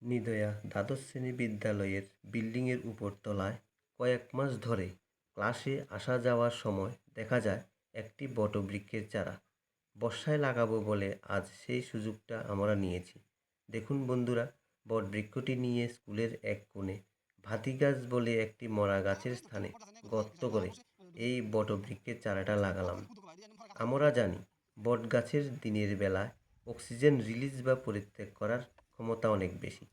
নিদয়া দ্বাদশ শ্রেণী বিদ্যালয়ের বিল্ডিংয়ের উপর তলায় কয়েক মাস ধরে ক্লাসে আসা যাওয়ার সময় দেখা যায় একটি বটবৃক্ষের চারা বর্ষায় লাগাবো বলে আজ সেই সুযোগটা আমরা নিয়েছি। দেখুন বন্ধুরা, বটবৃক্ষটি নিয়ে স্কুলের এক কোণে ভাতি গাছ বলে একটি মরা গাছের স্থানে গর্ত করে এই বটবৃক্ষের চারাটা লাগালাম। আমরা জানি বট গাছের দিনের বেলায় অক্সিজেন রিলিজ বা পরিত্যাগ করার ক্ষমতা অনেক বেশি।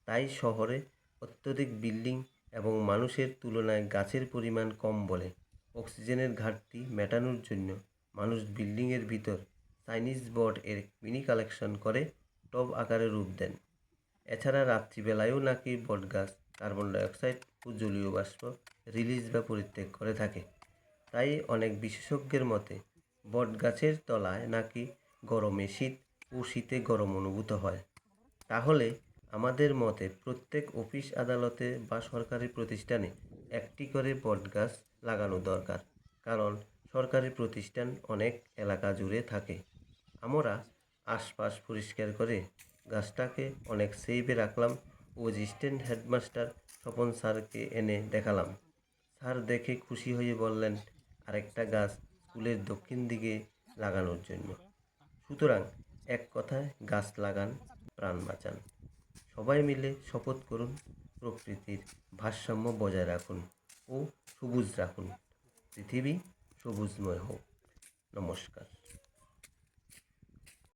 তাই শহরে অত্যধিক বিল্ডিং এবং মানুষের তুলনায় গাছের পরিমাণ কম বলে অক্সিজেনের ঘাটতি মেটানোর জন্য মানুষ বিল্ডিংয়ের ভিতর চাইনিজ বট এর মিনি কালেকশন করে টব আকারে রূপ দেন। এছাড়া রাত্রিবেলায়ও নাকি বটগাছ কার্বন ডাইঅক্সাইড ও জলীয় বাষ্প রিলিজ বা পরিত্যাগ করে থাকে। তাই অনেক বিশেষজ্ঞের মতে বটগাছের তলায় নাকি গরমে শীত ও শীতে গরম অনুভূত হয়। তাহলে আমাদের মতে প্রত্যেক অফিস আদালতে বা সরকারি প্রতিষ্ঠানে একটি করে বটগাছ লাগানো দরকার, কারণ সরকারি প্রতিষ্ঠান অনেক এলাকা জুড়ে থাকে। আমরা আশপাশ পরিষ্কার করে গাছটাকে অনেক সেভে রাখলাম ও অ্যাসিস্ট্যান্ট হেডমাস্টার স্বপন স্যারকে এনে দেখালাম। স্যার দেখে খুশি হয়ে বললেন আরেকটা গাছ স্কুলের দক্ষিণ দিকে লাগানোর জন্য। সুতরাং এক কথায় গাছ লাগান, প্রাণ বাঁচান। সবাই মিলে শপথ করুন, প্রকৃতির ভারসাম্য বজায় রাখুন ও সবুজ রাখুন। পৃথিবী সবুজময় হোক। নমস্কার।